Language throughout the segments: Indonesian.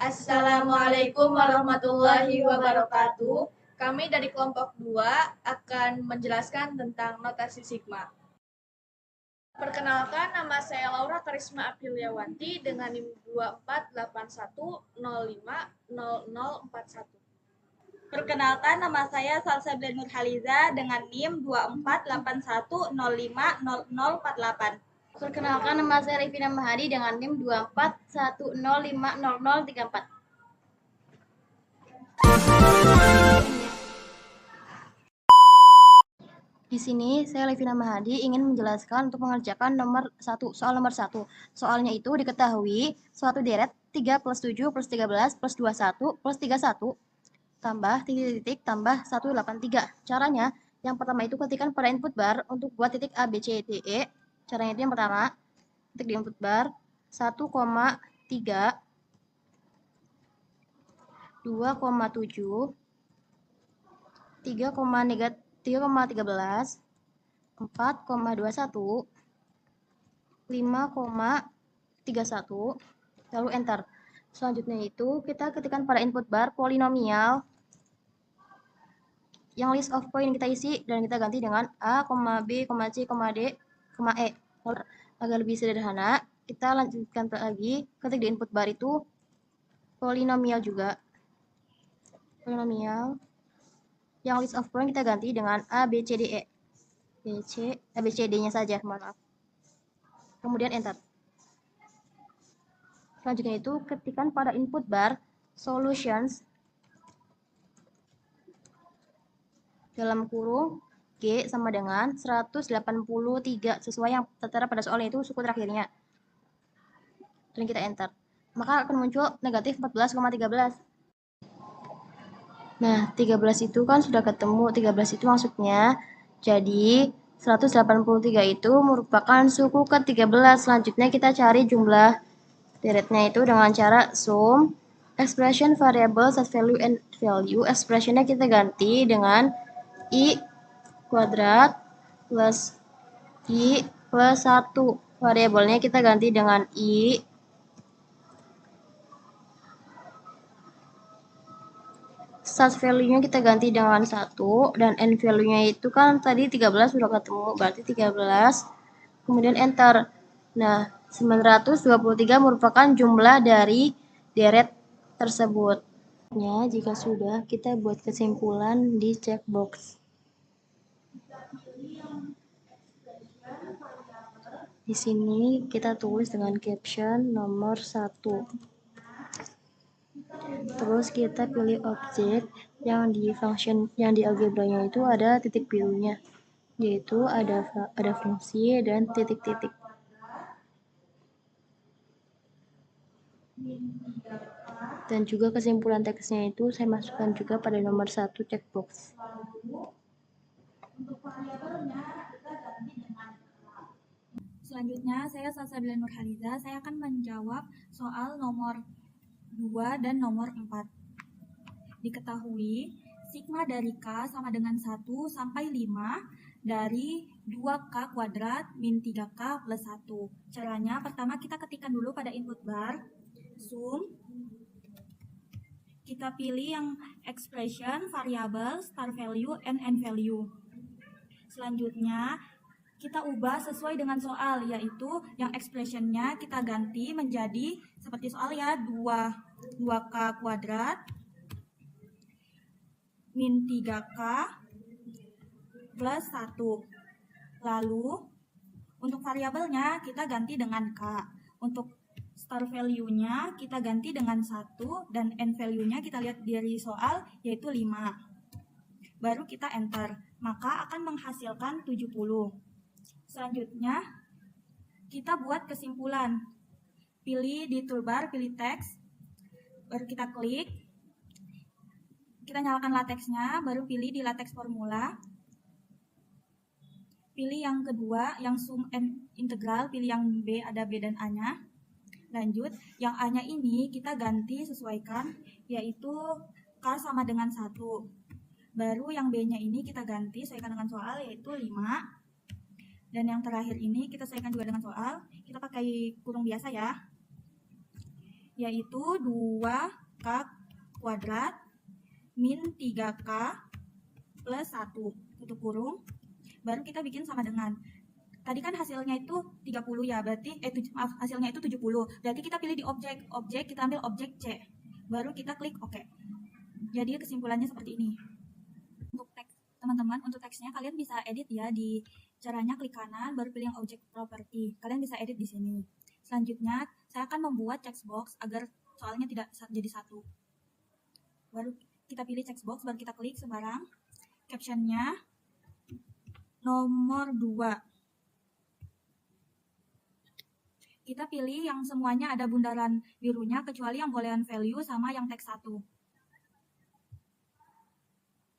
Assalamualaikum warahmatullahi wabarakatuh. Kami dari kelompok 2 akan menjelaskan tentang notasi sigma. Perkenalkan, nama saya Laura Karisma Apriliawanti dengan NIM 2481050041. Perkenalkan, nama saya Salsabila Nurhaliza dengan NIM 2481050048. Perkenalkan, nama saya Revina Mahadi dengan NIM 2410500034. Di sini saya Revina Mahadi ingin menjelaskan untuk mengerjakan soal nomor 1. Soalnya itu diketahui suatu deret 3 plus 7 plus 13 plus 21 plus 31 tambah titik-titik tambah 183. Caranya, yang pertama itu ketikkan pada input bar untuk buat titik A, B, C, D, E. Caranya itu yang pertama, ketik di input bar 1,3, 2,7, 3,13, 4,21, 5,31, lalu enter. Selanjutnya itu kita ketikkan pada input bar polinomial yang list of point kita isi dan kita ganti dengan A, B, C, D, E. Agar lebih sederhana, kita lanjutkan lagi, ketik di input bar itu polinomial juga. Polinomial yang list of point kita ganti dengan A, B, C, D, E. B, C, D-nya saja, mohon maaf. Kemudian enter. Selanjutnya itu ketikkan pada input bar solutions dalam kurung G sama dengan 183 sesuai yang tertera pada soalnya itu suku terakhirnya. Dan kita enter. Maka akan muncul negatif 14,13. Nah, 13 itu kan sudah ketemu. 13 itu maksudnya jadi 183 itu merupakan suku ke-13. Selanjutnya kita cari jumlah deretnya itu dengan cara sum expression variable set value and value. Expressionnya kita ganti dengan I kuadrat plus I plus 1. Variabelnya kita ganti dengan I start value-nya kita ganti dengan 1 dan end value-nya itu kan tadi 13 sudah ketemu, berarti 13. Kemudian enter. Nah, 923 merupakan jumlah dari deret tersebut. Jika sudah, kita buat kesimpulan di checkbox. Di sini kita tulis dengan caption nomor 1. Terus kita pilih objek yang di function yang di algebranya itu ada titik birunya, yaitu ada fungsi dan titik-titik. Dan juga kesimpulan teksnya itu saya masukkan juga pada nomor 1 checkbox. Selanjutnya, saya Salsabila Nurhaliza. Saya akan menjawab soal nomor 2 dan nomor 4. Diketahui, sigma dari K sama dengan 1 sampai 5 dari 2K kuadrat min 3K plus 1. Caranya, pertama kita ketikkan dulu pada input bar, sum. Kita pilih yang expression, variable, start value, and end value. Selanjutnya, kita ubah sesuai dengan soal, yaitu yang expressionnya kita ganti menjadi seperti soal ya, 2K kuadrat min 3K plus 1. Lalu, untuk variabelnya kita ganti dengan K. Untuk start value-nya kita ganti dengan 1 dan end value-nya kita lihat dari soal yaitu 5. Baru kita enter, maka akan menghasilkan 70. Selanjutnya, kita buat kesimpulan. Pilih di toolbar, pilih teks, baru kita klik. Kita nyalakan latexnya, baru pilih di latex formula. Pilih yang kedua, yang sum and integral, pilih yang B, ada B dan A-nya. Lanjut, yang A-nya ini kita ganti sesuaikan, yaitu K sama dengan 1. Baru yang B-nya ini kita ganti sesuaikan dengan soal, yaitu 5. Dan yang terakhir ini kita sesuaikan juga dengan soal, kita pakai kurung biasa ya, yaitu 2K kuadrat min 3K plus 1 tutup kurung. Baru kita bikin sama dengan, tadi kan hasilnya itu 30 ya, berarti hasilnya itu 70. Berarti kita pilih di objek, kita ambil objek C. Baru kita klik OK. Jadi kesimpulannya seperti ini. Untuk teks, teman-teman, untuk teksnya kalian bisa edit ya, di caranya klik kanan baru pilih yang objek property. Kalian bisa edit di sini. Selanjutnya, saya akan membuat checkbox agar soalnya tidak jadi satu. Baru kita pilih checkbox, baru kita klik sembarang. Captionnya nomor 2. Kita pilih yang semuanya ada bundaran birunya, kecuali yang boolean value sama yang teks 1.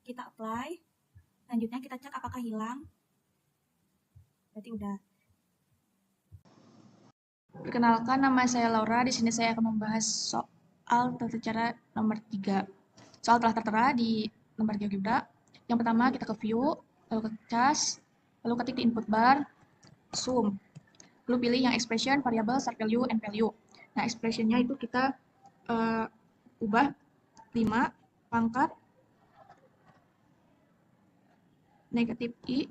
Kita apply. Selanjutnya kita cek apakah hilang. Berarti udah. Perkenalkan, nama saya Laura. Di sini saya akan membahas soal tata cara nomor 3. Soal telah tertera di lembar GeoGebra. Yang pertama kita ke view, lalu ke cas, lalu ketik di input bar, zoom. Lalu pilih yang expression, variable, start value, end value. Nah, expressionnya itu kita ubah 5 pangkat negatif I.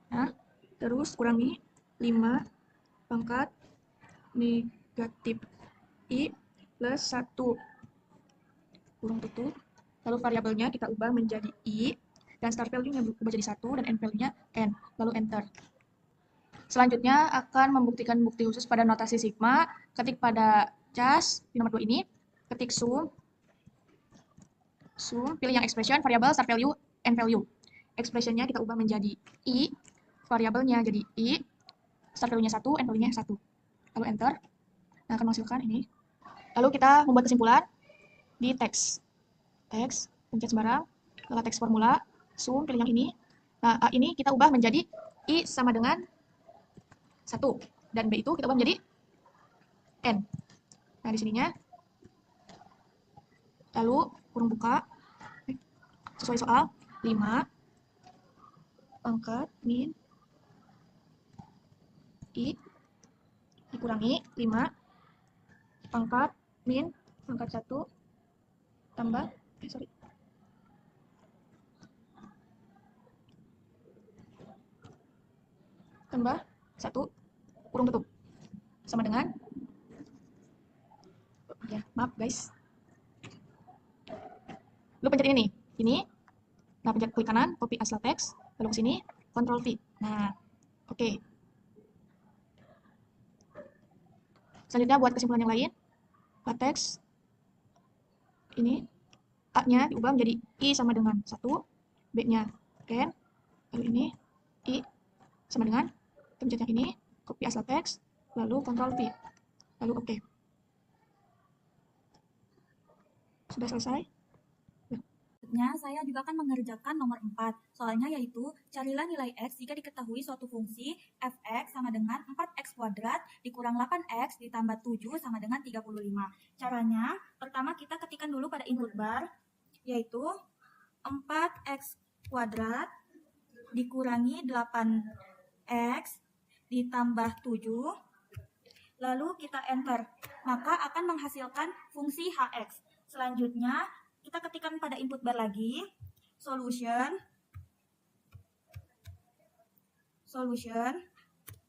Nah, terus kurangi 5 pangkat negatif I plus 1. Kurung tutup. Lalu variabelnya kita ubah menjadi I, dan start value-nya ubah jadi 1, dan end value-nya N. Lalu enter. Selanjutnya akan membuktikan bukti khusus pada notasi sigma. Ketik pada cas di nomor 2 ini, ketik zoom, pilih yang expression, variable, start value, end value. Expressionnya kita ubah menjadi I, variabelnya jadi I, start value-nya 1, end value-nya 1. Lalu enter. Nah, akan menghasilkan ini. Lalu kita membuat kesimpulan di teks. Teks, pencet sembarang, lalu teks formula, zoom, pilih yang ini. Nah, A ini kita ubah menjadi I sama dengan 1, dan B itu kita ubah menjadi N. Nah, di sininya, lalu kurung buka, sesuai soal, 5 pangkat min I dikurangi 5 pangkat min pangkat 1 tambah tambah 1 kurung tutup sama dengan, ya maaf guys, lu pencet ini nih, nah pencet klik kanan, copy asal teks, lalu ke sini, Ctrl V. Nah, oke. Selanjutnya buat kesimpulan yang lain, teks ini A-nya diubah menjadi I sama dengan 1, B-nya N, lalu ini I sama dengan, pencet yang ini, copy asal teks, lalu Ctrl V, lalu oke. Sudah selesai. Selanjutnya, saya juga akan mengerjakan nomor 4. Soalnya yaitu, carilah nilai X jika diketahui suatu fungsi fx sama dengan 4x kuadrat dikurang 8x ditambah 7 sama dengan 35. Caranya, pertama kita ketikkan dulu pada input bar, yaitu 4x kuadrat dikurangi 8x ditambah 7, lalu kita enter, maka akan menghasilkan fungsi hx. Selanjutnya, kita ketikkan pada input bar lagi, solution,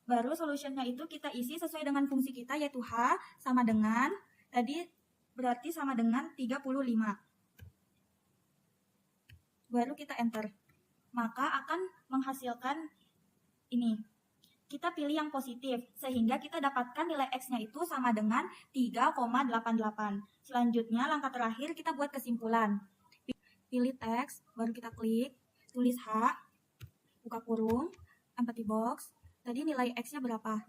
baru solutionnya itu kita isi sesuai dengan fungsi kita, yaitu h sama dengan, tadi berarti sama dengan 35. Baru kita enter, maka akan menghasilkan ini. Kita pilih yang positif, sehingga kita dapatkan nilai X-nya itu sama dengan 3,88. Selanjutnya, langkah terakhir kita buat kesimpulan. Pilih teks, baru kita klik, tulis H, buka kurung, empty box. Tadi nilai X-nya berapa?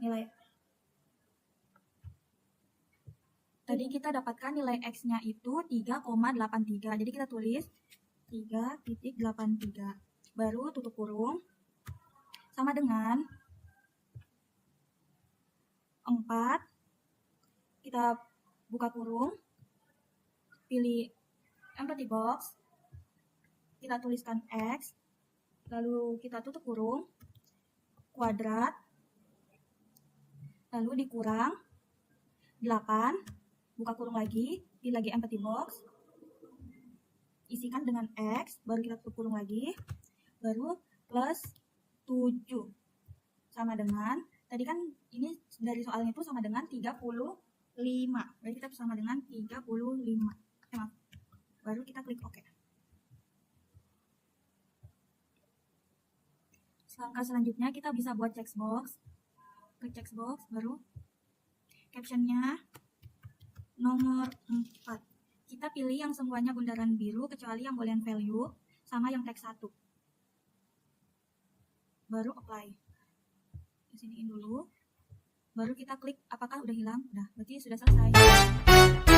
Tadi kita dapatkan nilai X-nya itu 3,83. Jadi kita tulis 3,83. Baru tutup kurung, sama dengan 4, kita buka kurung, pilih empty box, kita tuliskan X, lalu kita tutup kurung, kuadrat, lalu dikurang 8, buka kurung lagi, pilih lagi empty box, isikan dengan X, baru kita tutup kurung lagi, baru plus 7 sama dengan, tadi kan ini dari soalnya itu sama dengan 35, berarti kita sama dengan 35, baru kita klik OK. Langkah selanjutnya kita bisa buat checkbox, klik checkbox, baru captionnya nomor 4. Kita pilih yang semuanya bundaran biru kecuali yang boolean value sama yang teks 1. Baru apply. Disiniin dulu. Baru kita klik apakah udah hilang. Udah, berarti sudah selesai.